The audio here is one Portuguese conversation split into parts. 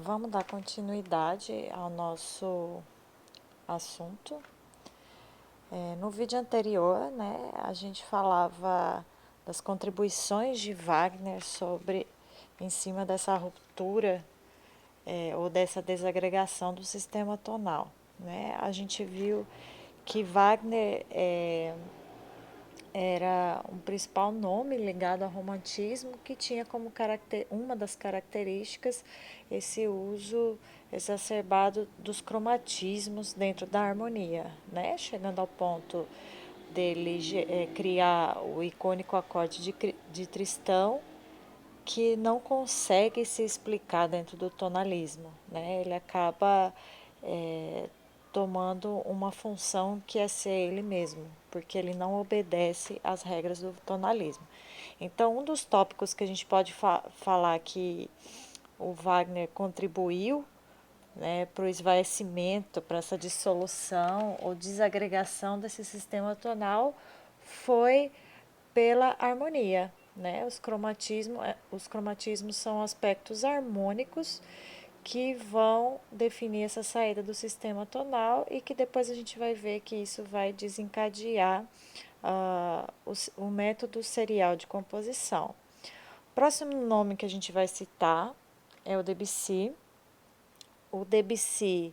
Vamos dar continuidade ao nosso assunto. No vídeo anterior, né, a gente falava das contribuições de Wagner em cima dessa ruptura ou dessa desagregação do sistema tonal. Né? A gente viu que Wagner era um principal nome ligado ao romantismo que tinha como uma das características esse uso exacerbado dos cromatismos dentro da harmonia, né? Chegando ao ponto dele criar o icônico acorde de Tristão, que não consegue se explicar dentro do tonalismo, né? Ele acaba tomando uma função que é ser ele mesmo, porque ele não obedece às regras do tonalismo. Então, um dos tópicos que a gente pode falar que o Wagner contribuiu, né, para o esvaecimento, para essa dissolução ou desagregação desse sistema tonal foi pela harmonia. Né? Os cromatismos são aspectos harmônicos que vão definir essa saída do sistema tonal e que depois a gente vai ver que isso vai desencadear o método serial de composição. O próximo nome que a gente vai citar é o Debussy. O Debussy,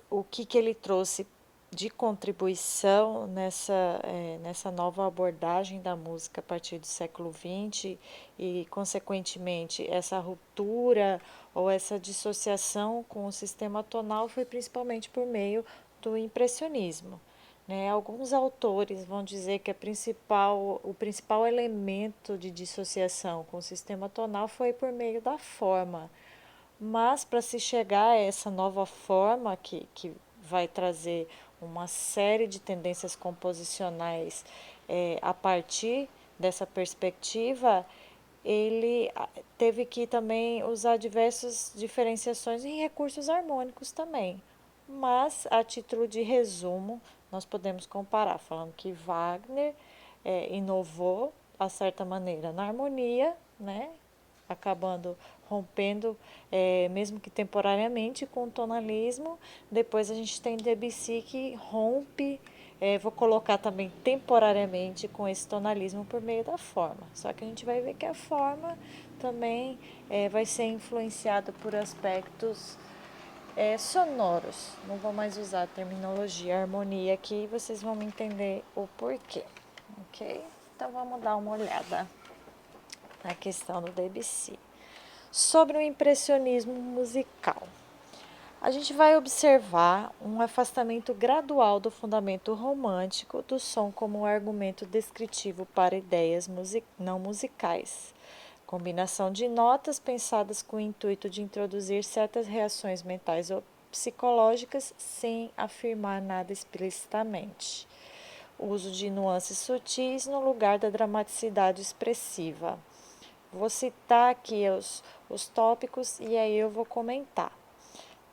o que ele trouxe de contribuição nessa nova abordagem da música a partir do século XX e, consequentemente, essa ruptura ou essa dissociação com o sistema tonal foi principalmente por meio do impressionismo. Né? Alguns autores vão dizer que o principal elemento de dissociação com o sistema tonal foi por meio da forma. Mas para se chegar a essa nova forma que vai trazer uma série de tendências composicionais a partir dessa perspectiva, ele teve que também usar diversas diferenciações em recursos harmônicos também. Mas, a título de resumo, nós podemos comparar, falando que Wagner inovou, a certa maneira, na harmonia, né? Acabando rompendo, mesmo que temporariamente, com o tonalismo. Depois a gente tem Debussy que rompe, vou colocar também temporariamente com esse tonalismo por meio da forma. Só que a gente vai ver que a forma também vai ser influenciada por aspectos sonoros. Não vou mais usar a terminologia harmonia aqui, vocês vão me entender o porquê, ok? Então vamos dar uma olhada na questão do Debussy. Sobre o impressionismo musical, a gente vai observar um afastamento gradual do fundamento romântico do som como argumento descritivo para ideias não musicais. Combinação de notas pensadas com o intuito de introduzir certas reações mentais ou psicológicas sem afirmar nada explicitamente. Uso de nuances sutis no lugar da dramaticidade expressiva. Vou citar aqui os tópicos e aí eu vou comentar.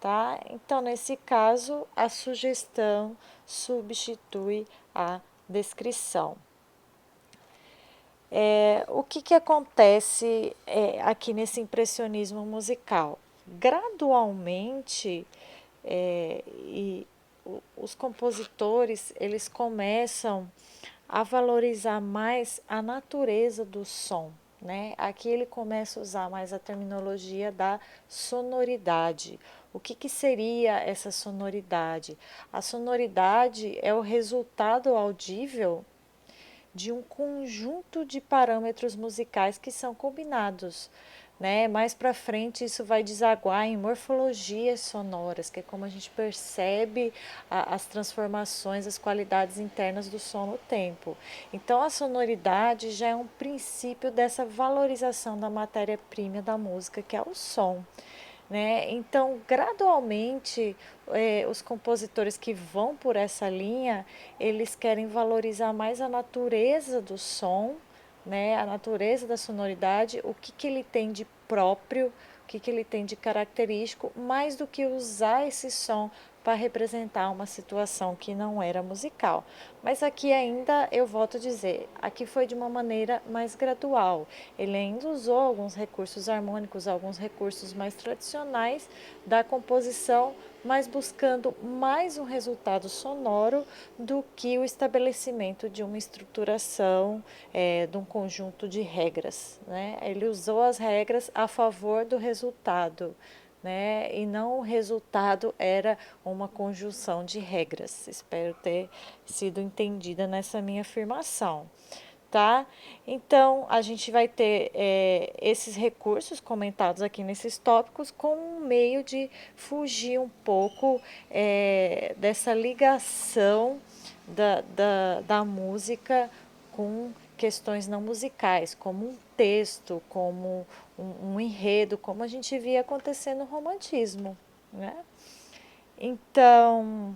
Tá? Então, nesse caso, a sugestão substitui a descrição. O que acontece aqui nesse impressionismo musical? Gradualmente, os compositores eles começam a valorizar mais a natureza do som. Né? Aqui ele começa a usar mais a terminologia da sonoridade. O que seria essa sonoridade? A sonoridade é o resultado audível de um conjunto de parâmetros musicais que são combinados. Né? Mais para frente isso vai desaguar em morfologias sonoras, que é como a gente percebe as transformações, as qualidades internas do som no tempo. Então a sonoridade já é um princípio dessa valorização da matéria-prima da música, que é o som. Né? Então, gradualmente, os compositores que vão por essa linha, eles querem valorizar mais a natureza do som, né? A natureza da sonoridade, o que ele tem de próprio, o que ele tem de característico, mais do que usar esse som para representar uma situação que não era musical. Mas aqui ainda, eu volto a dizer, aqui foi de uma maneira mais gradual. Ele ainda usou alguns recursos harmônicos, alguns recursos mais tradicionais da composição, mas buscando mais um resultado sonoro do que o estabelecimento de uma estruturação, de um conjunto de regras, né? Ele usou as regras a favor do resultado, né? E não o resultado era uma conjunção de regras. Espero ter sido entendida nessa minha afirmação, tá? Então, a gente vai ter esses recursos comentados aqui nesses tópicos como um meio de fugir um pouco dessa ligação da música com questões não musicais, como um texto, como um enredo, como a gente via acontecer no romantismo, né? Então,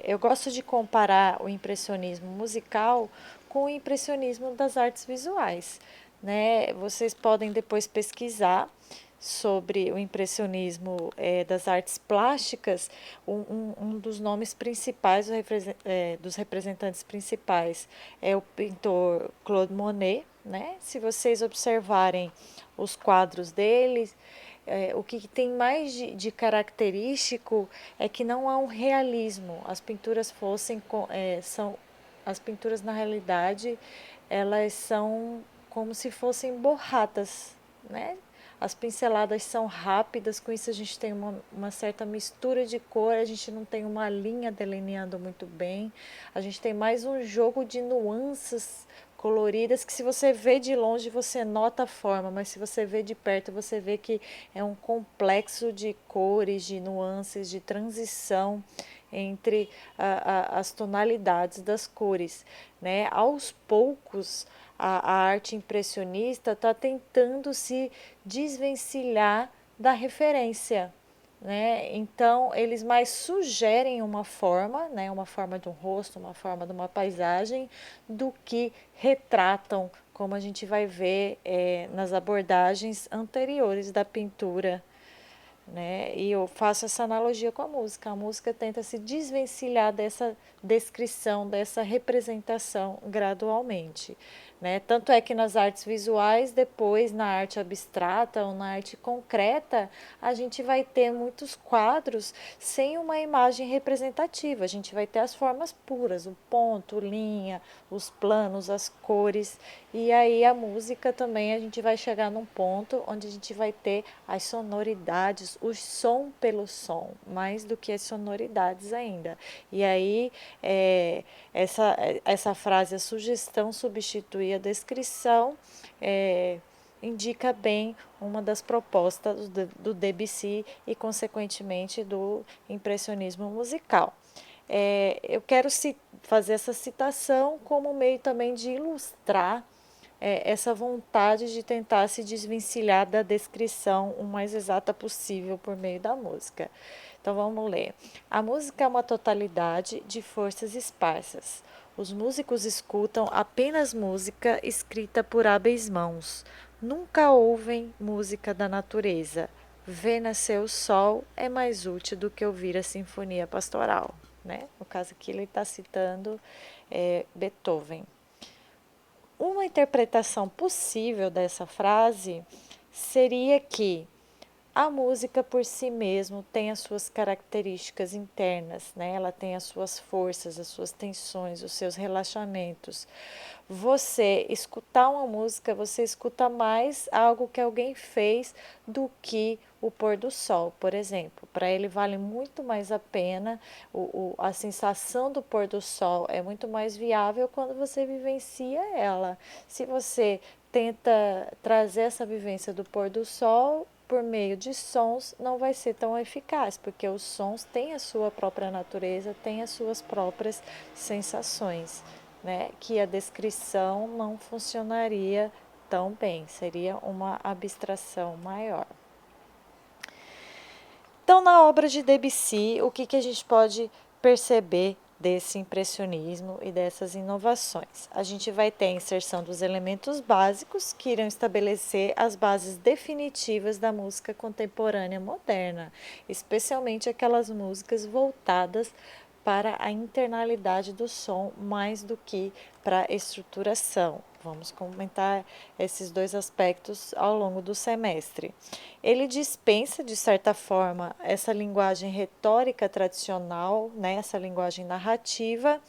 eu gosto de comparar o impressionismo musical com o impressionismo das artes visuais, né? Vocês podem depois pesquisar sobre o impressionismo das artes plásticas. Um dos nomes principais, dos representantes principais, é o pintor Claude Monet, né? Se vocês observarem os quadros dele, o que tem mais de característico é que não há um realismo. As pinturas as pinturas na realidade elas são como se fossem borradas, né? As pinceladas são rápidas, com isso a gente tem uma certa mistura de cor, a gente não tem uma linha delineando muito bem, a gente tem mais um jogo de nuances coloridas que se você vê de longe você nota a forma, mas se você vê de perto você vê que é um complexo de cores, de nuances, de transição entre as tonalidades das cores, né? Aos poucos a arte impressionista está tentando se desvencilhar da referência, né? Então eles mais sugerem uma forma, né? Uma forma de um rosto, uma forma de uma paisagem, do que retratam, como a gente vai ver nas abordagens anteriores da pintura, né? E eu faço essa analogia com a música. A música tenta se desvencilhar dessa descrição, dessa representação gradualmente, né? Tanto é que nas artes visuais, depois na arte abstrata ou na arte concreta, a gente vai ter muitos quadros sem uma imagem representativa. A gente vai ter as formas puras, o ponto, linha, os planos, as cores. E aí a música também a gente vai chegar num ponto onde a gente vai ter as sonoridades, o som pelo som, mais do que as sonoridades ainda. E aí essa frase, a sugestão substitui a descrição, indica bem uma das propostas do Debussy e, consequentemente, do impressionismo musical. Eu quero fazer essa citação como meio também de ilustrar essa vontade de tentar se desvencilhar da descrição o mais exata possível por meio da música. Então vamos ler. A música é uma totalidade de forças esparsas. Os músicos escutam apenas música escrita por hábeis mãos. Nunca ouvem música da natureza. Ver nascer o sol é mais útil do que ouvir a sinfonia pastoral, né? No caso aqui ele está citando Beethoven. Uma interpretação possível dessa frase seria que a música por si mesmo tem as suas características internas, né? Ela tem as suas forças, as suas tensões, os seus relaxamentos. Você escutar uma música, você escuta mais algo que alguém fez do que o pôr do sol, por exemplo. Para ele vale muito mais a pena, a sensação do pôr do sol é muito mais viável quando você vivencia ela. Se você tenta trazer essa vivência do pôr do sol por meio de sons, não vai ser tão eficaz, porque os sons têm a sua própria natureza, têm as suas próprias sensações, né? Que a descrição não funcionaria tão bem, seria uma abstração maior. Então, na obra de Debussy, o que a gente pode perceber desse impressionismo e dessas inovações. A gente vai ter a inserção dos elementos básicos que irão estabelecer as bases definitivas da música contemporânea moderna, especialmente aquelas músicas voltadas para a internalidade do som mais do que para a estruturação. Vamos comentar esses dois aspectos ao longo do semestre. Ele dispensa, de certa forma, essa linguagem retórica tradicional, né, essa linguagem narrativa,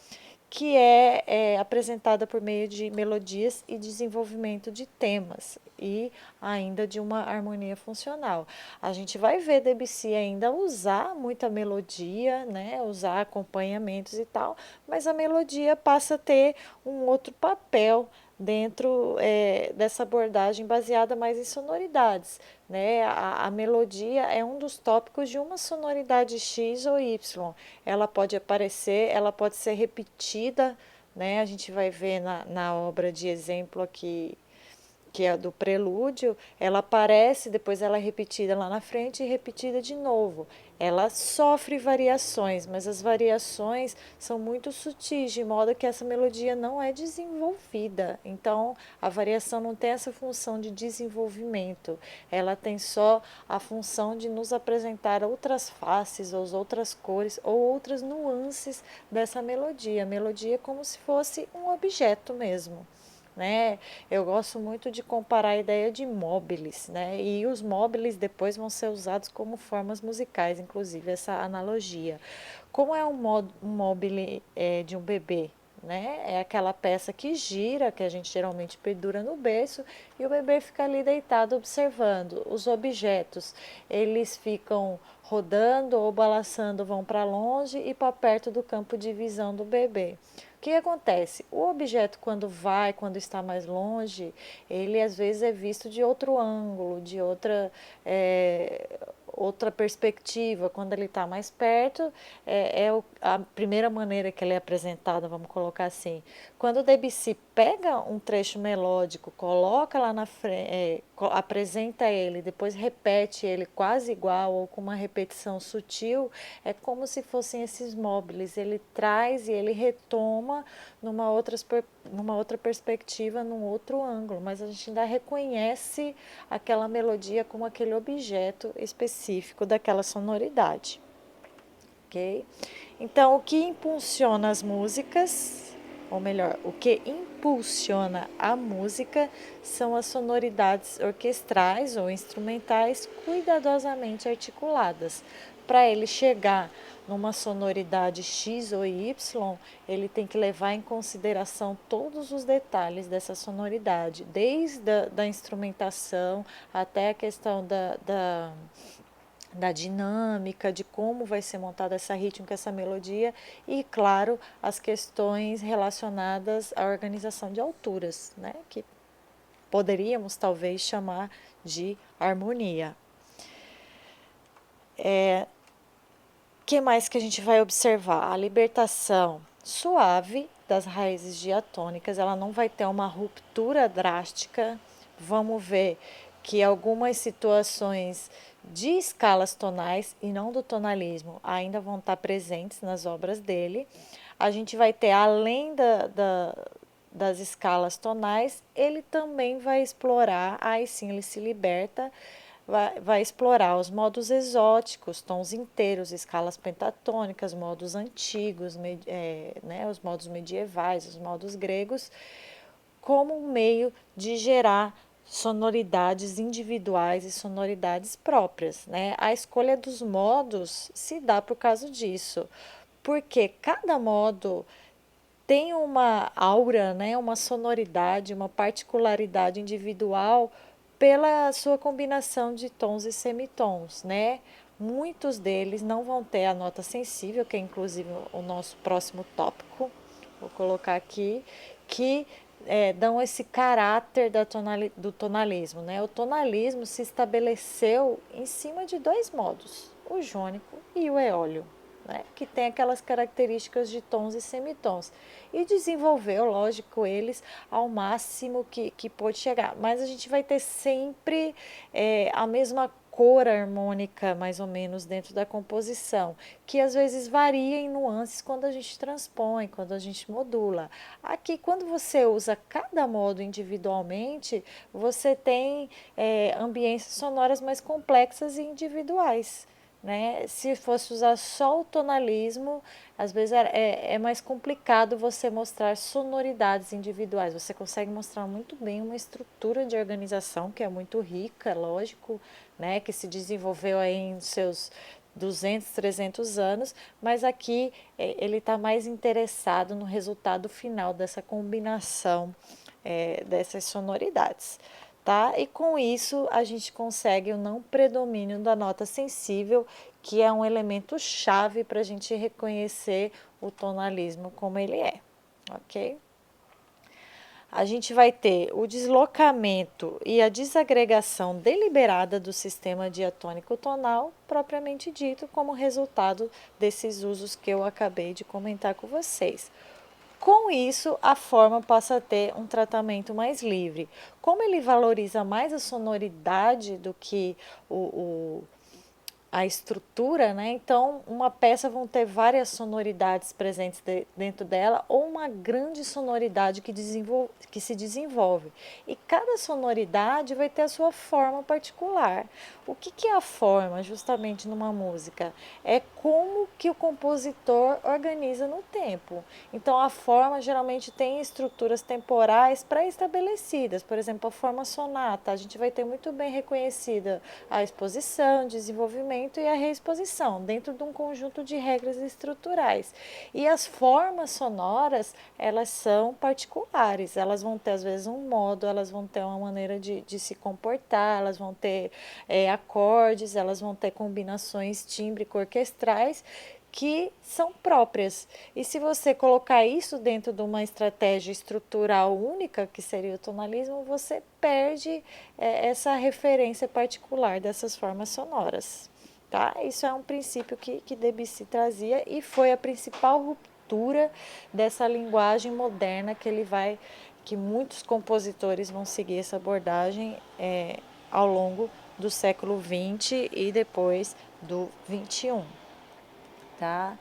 que é apresentada por meio de melodias e desenvolvimento de temas e ainda de uma harmonia funcional. A gente vai ver Debussy ainda usar muita melodia, né, usar acompanhamentos e tal, mas a melodia passa a ter um outro papel dentro dessa abordagem baseada mais em sonoridades. Né? A melodia é um dos tópicos de uma sonoridade X ou Y. Ela pode aparecer, ela pode ser repetida, né? A gente vai ver na obra de exemplo aqui, que é a do prelúdio, ela aparece, depois ela é repetida lá na frente e repetida de novo. Ela sofre variações, mas as variações são muito sutis, de modo que essa melodia não é desenvolvida. Então, a variação não tem essa função de desenvolvimento, ela tem só a função de nos apresentar outras faces, ou outras cores, ou outras nuances dessa melodia. A melodia é como se fosse um objeto mesmo. Né? Eu gosto muito de comparar a ideia de móveis, né? E os móveis depois vão ser usados como formas musicais, inclusive essa analogia. Como é um móvel de um bebê? Né? É aquela peça que gira, que a gente geralmente pendura no berço, e o bebê fica ali deitado observando. Os objetos, eles ficam rodando ou balançando, vão para longe e para perto do campo de visão do bebê. O que acontece? O objeto, quando está mais longe, ele às vezes é visto de outro ângulo, de outra perspectiva. Quando ele está mais perto, a primeira maneira que ele é apresentado, vamos colocar assim. Quando o Debussy pega um trecho melódico, coloca lá na frente, apresenta ele, depois repete ele quase igual ou com uma repetição sutil, é como se fossem esses móveis. Ele traz e ele retoma numa outra perspectiva, num outro ângulo, mas a gente ainda reconhece aquela melodia como aquele objeto específico daquela sonoridade. Ok? Então, o que impulsiona as músicas, ou melhor, o que impulsiona a música são as sonoridades orquestrais ou instrumentais cuidadosamente articuladas. Para ele chegar numa sonoridade X ou Y, ele tem que levar em consideração todos os detalhes dessa sonoridade, desde a instrumentação até a questão da dinâmica, de como vai ser montada essa rítmica, essa melodia e, claro, as questões relacionadas à organização de alturas, né, que poderíamos talvez chamar de harmonia. Que mais que a gente vai observar? A libertação suave das raízes diatônicas, ela não vai ter uma ruptura drástica. Vamos ver que algumas situações de escalas tonais e não do tonalismo ainda vão estar presentes nas obras dele. A gente vai ter, além das escalas tonais, ele também vai explorar, aí sim ele se liberta, vai explorar os modos exóticos, tons inteiros, escalas pentatônicas, modos antigos, né, os modos medievais, os modos gregos, como um meio de gerar sonoridades individuais e sonoridades próprias. Né? A escolha dos modos se dá por causa disso, porque cada modo tem uma aura, né, uma sonoridade, uma particularidade individual pela sua combinação de tons e semitons, né? Muitos deles não vão ter a nota sensível, que é inclusive o nosso próximo tópico, vou colocar aqui, que dão esse caráter do tonalismo, né? O tonalismo se estabeleceu em cima de dois modos, o jônico e o eólio. né, que tem aquelas características de tons e semitons. E desenvolveu, lógico, eles ao máximo que pôde chegar. Mas a gente vai ter sempre a mesma cor harmônica, mais ou menos, dentro da composição, que às vezes varia em nuances quando a gente transpõe, quando a gente modula. Aqui, quando você usa cada modo individualmente, você tem ambiências sonoras mais complexas e individuais. Né? Se fosse usar só o tonalismo, às vezes é mais complicado você mostrar sonoridades individuais. Você consegue mostrar muito bem uma estrutura de organização que é muito rica, lógico, né? Que se desenvolveu aí em seus 200, 300 anos, mas aqui ele está mais interessado no resultado final dessa combinação dessas sonoridades. Tá? E com isso a gente consegue o não predomínio da nota sensível, que é um elemento chave para a gente reconhecer o tonalismo como ele é, ok? A gente vai ter o deslocamento e a desagregação deliberada do sistema diatônico tonal, propriamente dito, como resultado desses usos que eu acabei de comentar com vocês. Com isso, a forma passa a ter um tratamento mais livre. Como ele valoriza mais a sonoridade do que a estrutura, né? Então, uma peça vão ter várias sonoridades presentes dentro dela ou uma grande sonoridade que se desenvolve. E cada sonoridade vai ter a sua forma particular. O que é a forma, justamente numa música? É como que o compositor organiza no tempo. Então, a forma geralmente tem estruturas temporais pré-estabelecidas. Por exemplo, a forma sonata, a gente vai ter muito bem reconhecida a exposição, desenvolvimento e a reexposição, dentro de um conjunto de regras estruturais. E as formas sonoras, elas são particulares, elas vão ter às vezes um modo, elas vão ter uma maneira de se comportar, elas vão ter acordes, elas vão ter combinações tímbrico-orquestrais que são próprias. E se você colocar isso dentro de uma estratégia estrutural única, que seria o tonalismo, você perde essa referência particular dessas formas sonoras. Tá? Isso é um princípio que Debussy trazia e foi a principal ruptura dessa linguagem moderna que muitos compositores vão seguir essa abordagem ao longo do século XX e depois do XXI. Tá?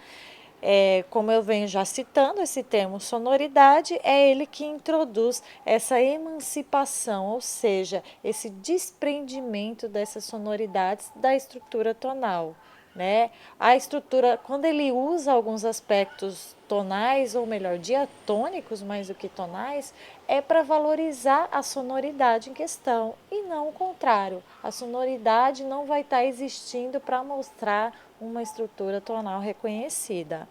Como eu venho já citando, esse termo sonoridade é ele que introduz essa emancipação, ou seja, esse desprendimento dessas sonoridades da estrutura tonal. Né? A estrutura, quando ele usa alguns aspectos tonais, ou melhor, diatônicos mais do que tonais, é para valorizar a sonoridade em questão e não o contrário. A sonoridade não vai estar existindo para mostrar uma estrutura tonal reconhecida.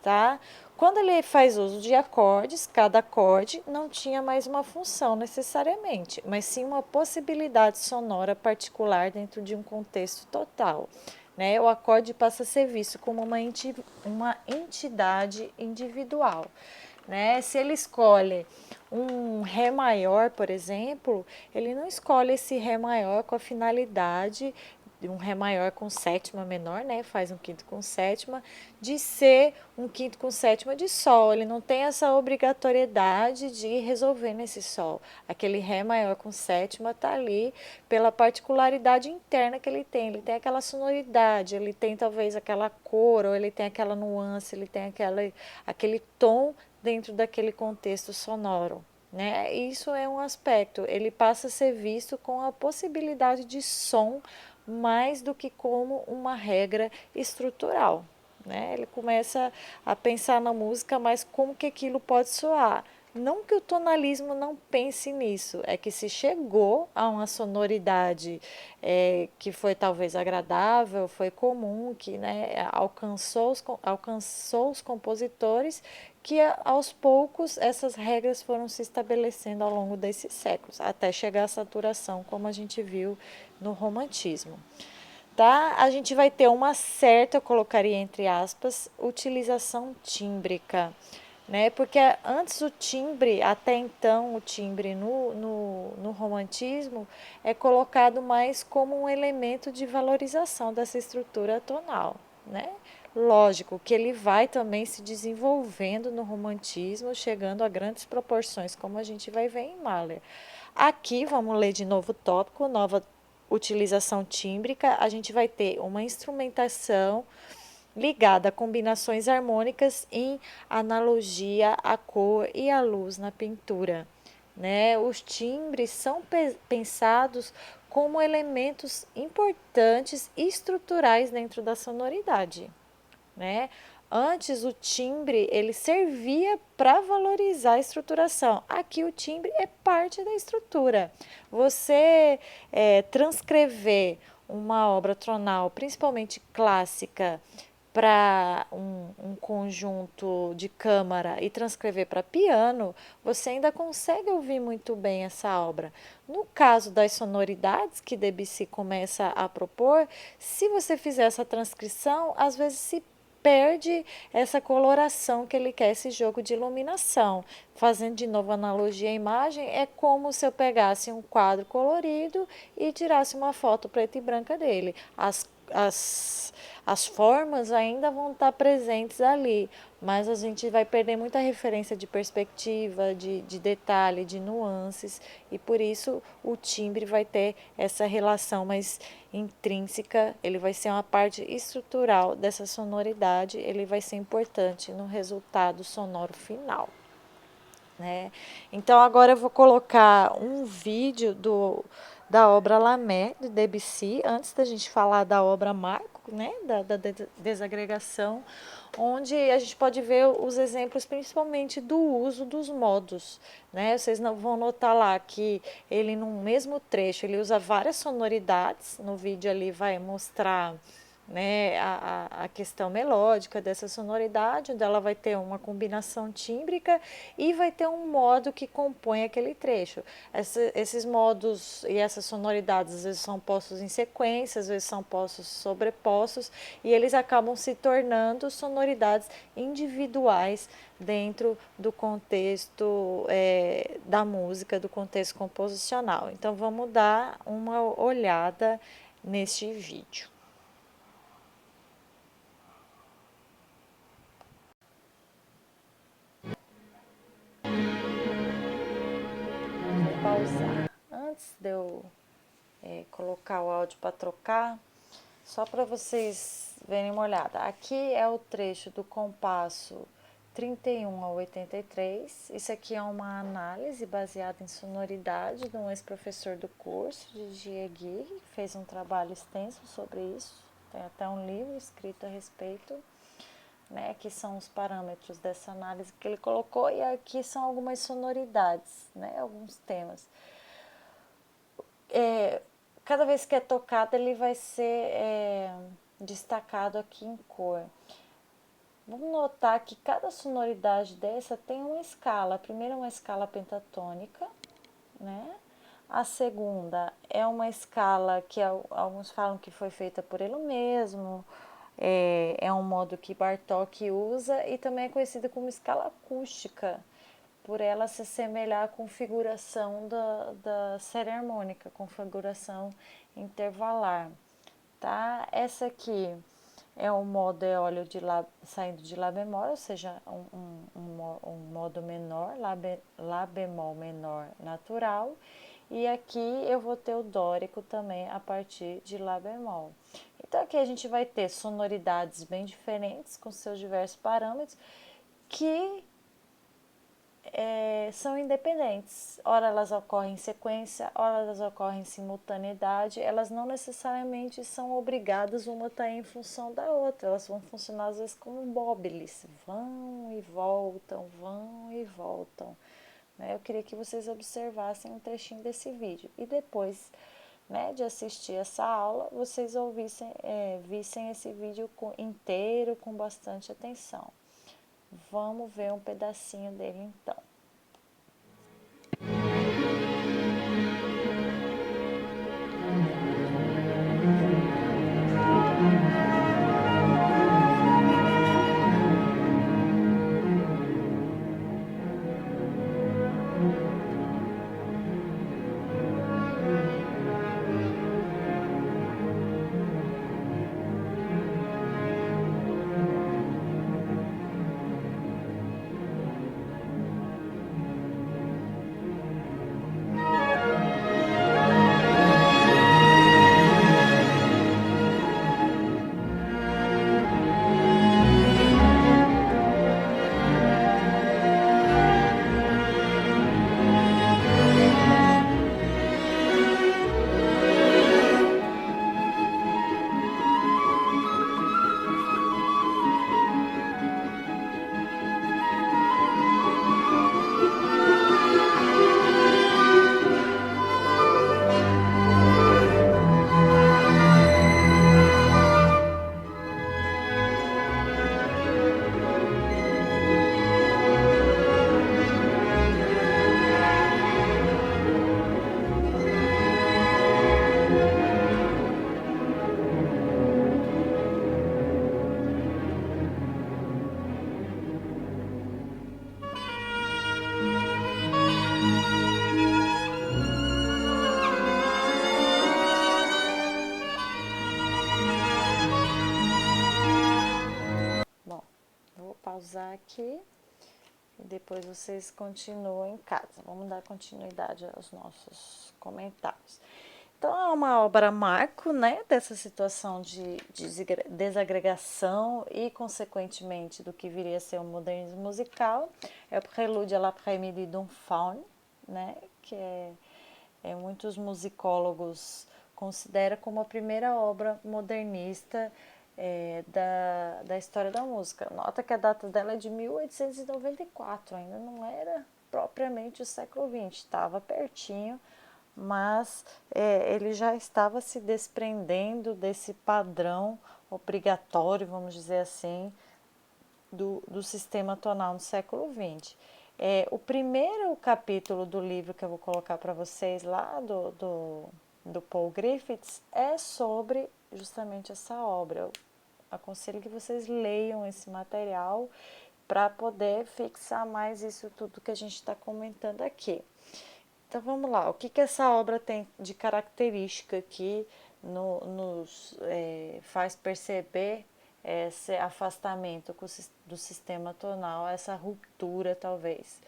Tá? Quando ele faz uso de acordes, cada acorde não tinha mais uma função necessariamente, mas sim uma possibilidade sonora particular dentro de um contexto total. Né? O acorde passa a ser visto como uma entidade individual. Né? Se ele escolhe um Ré maior, por exemplo, ele não escolhe esse Ré maior com a finalidade de um Ré maior com sétima menor, né? Faz um quinto com sétima, de ser um quinto com sétima de Sol. Ele não tem essa obrigatoriedade de resolver nesse Sol. Aquele Ré maior com sétima está ali pela particularidade interna que ele tem. Ele tem aquela sonoridade, ele tem talvez aquela cor, ou ele tem aquela nuance, ele tem aquele tom dentro daquele contexto sonoro. Né? Isso é um aspecto, ele passa a ser visto com a possibilidade de som mais do que como uma regra estrutural. Né? Ele começa a pensar na música, mas como que aquilo pode soar. Não que o tonalismo não pense nisso, é que se chegou a uma sonoridade que foi talvez agradável, foi comum, que né, alcançou os compositores, que aos poucos essas regras foram se estabelecendo ao longo desses séculos, até chegar à saturação, como a gente viu no romantismo. Tá? A gente vai ter uma certa, eu colocaria entre aspas, utilização tímbrica. Né? Porque antes o timbre, até então o timbre no romantismo é colocado mais como um elemento de valorização dessa estrutura tonal. Né? Lógico que ele vai também se desenvolvendo no romantismo, chegando a grandes proporções, como a gente vai ver em Mahler. Aqui, vamos ler de novo o tópico, nova utilização tímbrica. A gente vai ter uma instrumentação ligada a combinações harmônicas em analogia à cor e à luz na pintura. Né? Os timbres são pensados como elementos importantes e estruturais dentro da sonoridade. Né? Antes o timbre ele servia para valorizar a estruturação. Aqui o timbre é parte da estrutura. Você transcrever uma obra tonal, principalmente clássica, para um conjunto de câmara e transcrever para piano, você ainda consegue ouvir muito bem essa obra. No caso das sonoridades que Debussy começa a propor, se você fizer essa transcrição, às vezes se perde essa coloração que ele quer, esse jogo de iluminação. Fazendo de novo analogia à imagem, é como se eu pegasse um quadro colorido e tirasse uma foto preta e branca dele. As formas ainda vão estar presentes ali, mas a gente vai perder muita referência de perspectiva, de detalhe, de nuances, e por isso o timbre vai ter essa relação mais intrínseca, ele vai ser uma parte estrutural dessa sonoridade, ele vai ser importante no resultado sonoro final. Né? Então agora eu vou colocar um vídeo da obra Lamé, de Debussy, antes da gente falar da obra Marco, né? da desagregação, onde a gente pode ver os exemplos principalmente do uso dos modos. Né? Vocês não vão notar lá que ele no mesmo trecho ele usa várias sonoridades, no vídeo ali vai mostrar, né, a questão melódica dessa sonoridade, onde ela vai ter uma combinação tímbrica e vai ter um modo que compõe aquele trecho. Esses modos e essas sonoridades às vezes são postos em sequência, às vezes são postos sobrepostos, e eles acabam se tornando sonoridades individuais dentro do contexto da música, do contexto composicional. Então vamos dar uma olhada neste vídeo. Pausar. Antes de eu colocar o áudio para trocar, só para vocês verem uma olhada. Aqui é o trecho do compasso 31 a 83. Isso aqui é uma análise baseada em sonoridade de um ex-professor do curso, de Giegui, que fez um trabalho extenso sobre isso. Tem até um livro escrito a respeito. Né, que são os parâmetros dessa análise que ele colocou, e aqui são algumas sonoridades, né, alguns temas. Cada vez que é tocado, ele vai ser destacado aqui em cor. Vamos notar que cada sonoridade dessa tem uma escala. A primeira é uma escala pentatônica, né? A segunda é uma escala que alguns falam que foi feita por ele mesmo, é um modo que Bartók usa, e também é conhecida como escala acústica, por ela se assemelhar à configuração da série harmônica, configuração intervalar. Tá? Essa aqui é um modo eólio de lá, saindo de Lá bemol, ou seja, um modo menor, lá bemol menor natural. E aqui eu vou ter o dórico também a partir de Lá bemol. Então aqui a gente vai ter sonoridades bem diferentes, com seus diversos parâmetros, que são independentes. Ora elas ocorrem em sequência, ora elas ocorrem em simultaneidade. Elas não necessariamente são obrigadas uma a estar em função da outra. Elas vão funcionar às vezes como móbiles, vão e voltam, vão e voltam. Eu queria que vocês observassem um trechinho desse vídeo e depois, né, de assistir essa aula, vocês vissem esse vídeo inteiro com bastante atenção. Vamos ver um pedacinho dele então. aqui e depois vocês continuam em casa. Vamos dar continuidade aos nossos comentários. Então, é uma obra marco, né, dessa situação de desagregação e, consequentemente, do que viria a ser o modernismo musical. É o Prélude à l'après-midi d'un faune, né, que muitos musicólogos consideram como a primeira obra modernista da história da música. Nota que a data dela é de 1894, ainda não era propriamente o século XX, estava pertinho, mas ele já estava se desprendendo desse padrão obrigatório, vamos dizer assim, do sistema tonal no século XX. O primeiro capítulo do livro que eu vou colocar para vocês lá do Paul Griffiths é sobre justamente essa obra. Eu aconselho que vocês leiam esse material para poder fixar mais isso tudo que a gente está comentando aqui. Então vamos lá, o que essa obra tem de característica que nos faz perceber esse afastamento do sistema tonal, essa ruptura talvez.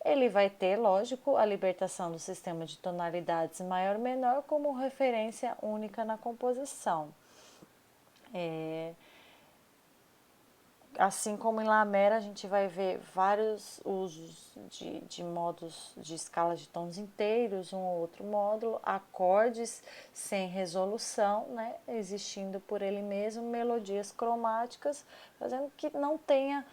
Ele vai ter, lógico, a libertação do sistema de tonalidades maior-menor como referência única na composição. Assim como em Lamera, a gente vai ver vários usos de modos de escala de tons inteiros, um ou outro módulo, acordes sem resolução, né, existindo por ele mesmo, melodias cromáticas, fazendo que não tenha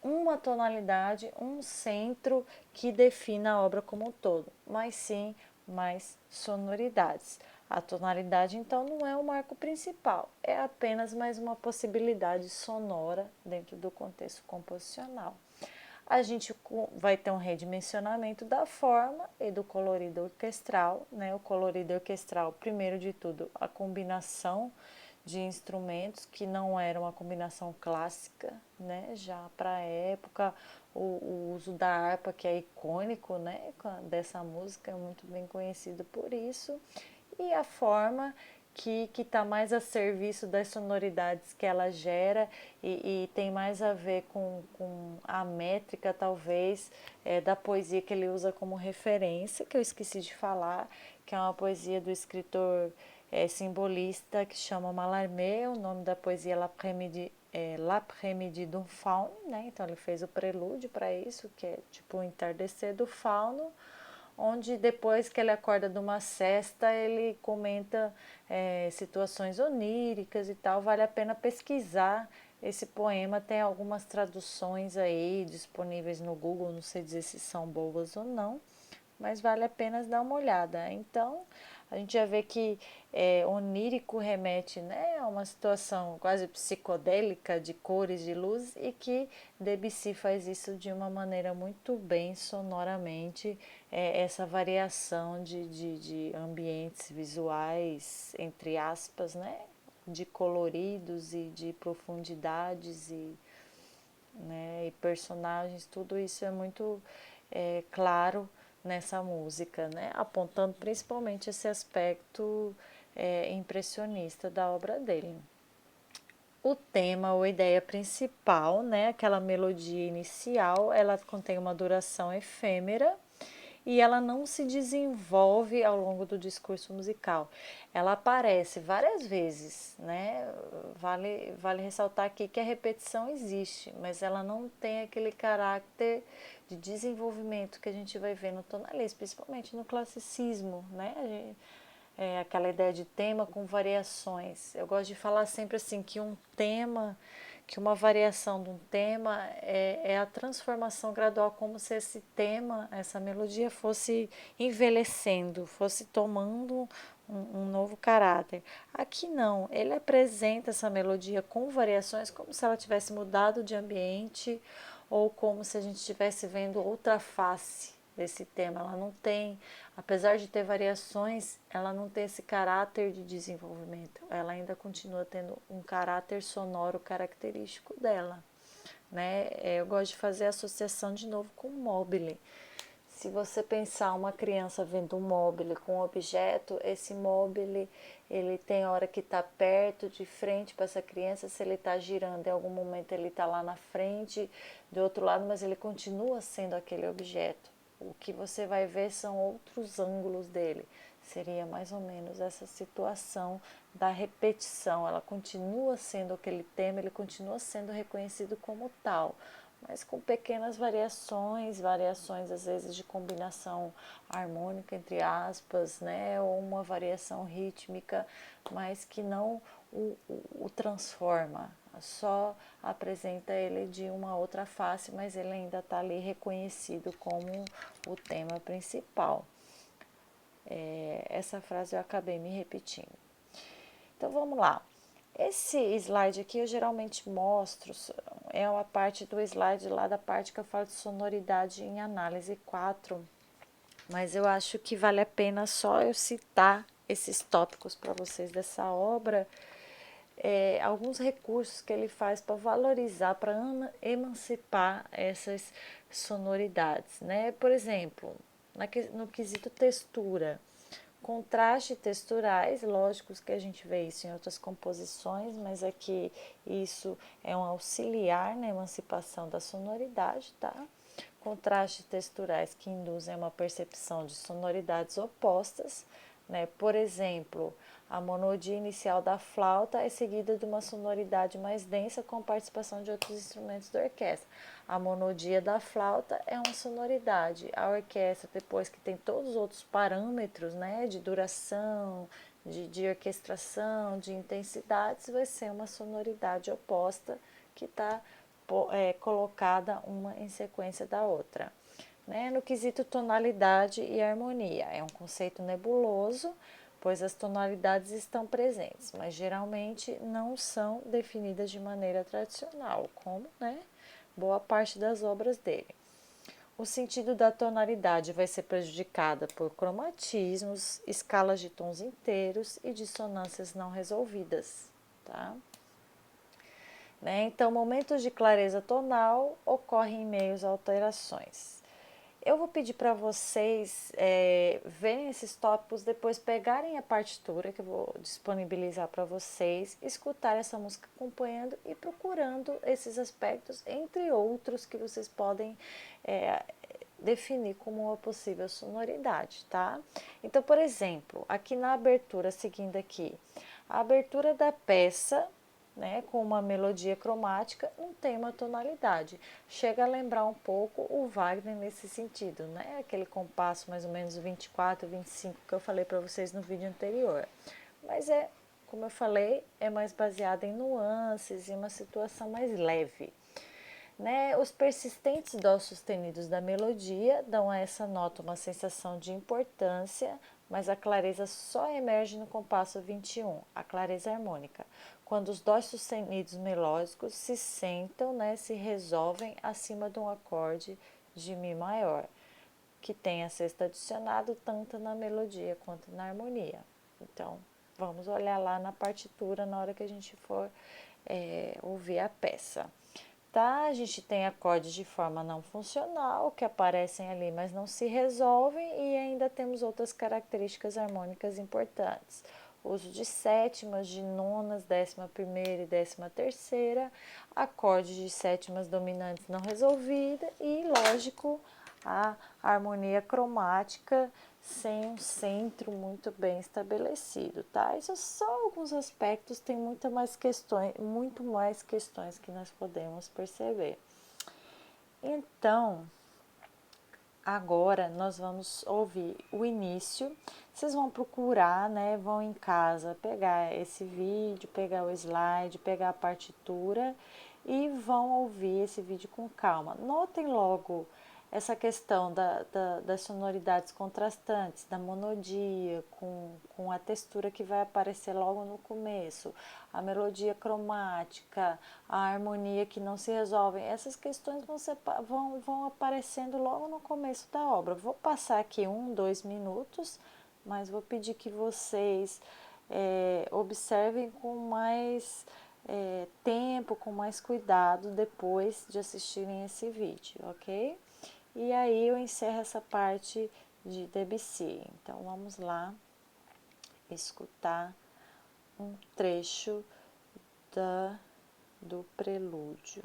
uma tonalidade, um centro que defina a obra como um todo, mas sim mais sonoridades. A tonalidade, então, não é o marco principal, é apenas mais uma possibilidade sonora dentro do contexto composicional. A gente vai ter um redimensionamento da forma e do colorido orquestral, né? O colorido orquestral, primeiro de tudo, a combinação de instrumentos que não era uma combinação clássica, né? Já para a época, o uso da harpa, que é icônico, né? Dessa música, é muito bem conhecido por isso, e a forma que está mais a serviço das sonoridades que ela gera e tem mais a ver com a métrica, talvez, da poesia que ele usa como referência, que eu esqueci de falar, que é uma poesia do escritor simbolista que chama Mallarmé. O nome da poesia é L'après-midi d'un faune, né? Então ele fez o prelúdio para isso, que é tipo o entardecer do fauno, onde depois que ele acorda de uma sesta, ele comenta situações oníricas e tal. Vale a pena pesquisar esse poema, tem algumas traduções aí disponíveis no Google, não sei dizer se são boas ou não, mas vale a pena dar uma olhada. Então, a gente já vê que onírico remete, né, a uma situação quase psicodélica de cores, de luz, e que Debussy faz isso de uma maneira muito bem sonoramente, essa variação de ambientes visuais, entre aspas, né, de coloridos e de profundidades né, e personagens, tudo isso é muito claro nessa música, né, apontando principalmente esse aspecto impressionista da obra dele. O tema ou ideia principal, né, aquela melodia inicial, ela contém uma duração efêmera e ela não se desenvolve ao longo do discurso musical. Ela aparece várias vezes, né? Vale ressaltar aqui que a repetição existe, mas ela não tem aquele caráter de desenvolvimento que a gente vai ver no tonalismo, principalmente no classicismo, né? Aquela ideia de tema com variações. Eu gosto de falar sempre assim que que uma variação de um tema é a transformação gradual, como se esse tema, essa melodia fosse envelhecendo, fosse tomando um novo caráter. Aqui não, ele apresenta essa melodia com variações como se ela tivesse mudado de ambiente ou como se a gente estivesse vendo outra face desse tema. Ela não tem, apesar de ter variações, ela não tem esse caráter de desenvolvimento. Ela ainda continua tendo um caráter sonoro característico dela, né? Eu gosto de fazer a associação de novo com o Mobile. Se você pensar uma criança vendo um mobile com um objeto, esse mobile ele tem hora que está perto, de frente para essa criança, se ele está girando, em algum momento ele está lá na frente, do outro lado, mas ele continua sendo aquele objeto. O que você vai ver são outros ângulos dele. Seria mais ou menos essa situação da repetição. Ela continua sendo aquele tema, ele continua sendo reconhecido como tal, mas com pequenas variações, variações às vezes de combinação harmônica, entre aspas, né, ou uma variação rítmica, mas que não o transforma, só apresenta ele de uma outra face, mas ele ainda está ali reconhecido como o tema principal. Essa frase eu acabei me repetindo. Então vamos lá. Esse slide aqui eu geralmente mostro, é uma parte do slide lá da parte que eu falo de sonoridade em análise 4, mas eu acho que vale a pena só eu citar esses tópicos para vocês dessa obra, alguns recursos que ele faz para valorizar, para emancipar essas sonoridades, né? Por exemplo, no quesito textura, contraste texturais, lógicos que a gente vê isso em outras composições, mas aqui isso é um auxiliar na emancipação da sonoridade, tá? Contrastes texturais que induzem a uma percepção de sonoridades opostas, né? Por exemplo, a monodia inicial da flauta é seguida de uma sonoridade mais densa com participação de outros instrumentos da orquestra. A monodia da flauta é uma sonoridade. A orquestra, depois que tem todos os outros parâmetros, né, de duração, de orquestração, de intensidades, vai ser uma sonoridade oposta que está colocada uma em sequência da outra. Né? No quesito tonalidade e harmonia, é um conceito nebuloso, pois as tonalidades estão presentes, mas geralmente não são definidas de maneira tradicional, como, né, boa parte das obras dele. O sentido da tonalidade vai ser prejudicada por cromatismos, escalas de tons inteiros e dissonâncias não resolvidas, tá? Né? Então, momentos de clareza tonal ocorrem em meio às alterações. Eu vou pedir para vocês verem esses tópicos, depois pegarem a partitura que eu vou disponibilizar para vocês, escutar essa música acompanhando e procurando esses aspectos, entre outros que vocês podem definir como uma possível sonoridade, tá? Então, por exemplo, aqui na abertura, seguindo aqui, a abertura da peça, né, com uma melodia cromática, não tem uma tonalidade. Chega a lembrar um pouco o Wagner nesse sentido, né? Aquele compasso mais ou menos 24, 25 que eu falei para vocês no vídeo anterior. Mas como eu falei, é mais baseado em nuances e uma situação mais leve. Né? Os persistentes dó sustenidos da melodia dão a essa nota uma sensação de importância, mas a clareza só emerge no compasso 21, a clareza harmônica, quando os dós sustenidos melódicos se sentam, né, se resolvem acima de um acorde de Mi maior, que tem a sexta adicionado tanto na melodia quanto na harmonia. Então, vamos olhar lá na partitura na hora que a gente for ouvir a peça. Tá? A gente tem acordes de forma não funcional que aparecem ali, mas não se resolvem, e ainda temos outras características harmônicas importantes. O uso de sétimas, de nonas, 11ª e 13ª, acordes de sétimas dominantes não resolvida e, lógico, a harmonia cromática sem um centro muito bem estabelecido, tá? Isso são só alguns aspectos, tem muito mais questões que nós podemos perceber. Então, agora nós vamos ouvir o início. Vocês vão procurar, né? Vão em casa pegar esse vídeo, pegar o slide, pegar a partitura e vão ouvir esse vídeo com calma. Notem logo essa questão das sonoridades contrastantes, da monodia, com a textura que vai aparecer logo no começo, a melodia cromática, a harmonia que não se resolvem. Essas questões vão aparecendo logo no começo da obra. Vou passar aqui 2 minutos, mas vou pedir que vocês observem com mais tempo, com mais cuidado depois de assistirem esse vídeo, ok? e aí eu encerro essa parte de Debussy. Então vamos lá escutar um trecho do prelúdio.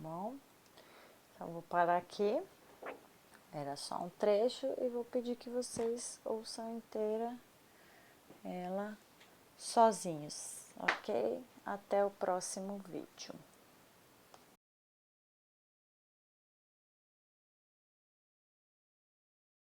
Bom, então vou parar aqui. Era só um trecho e vou pedir que vocês ouçam inteira ela sozinhos, ok? Até o próximo vídeo.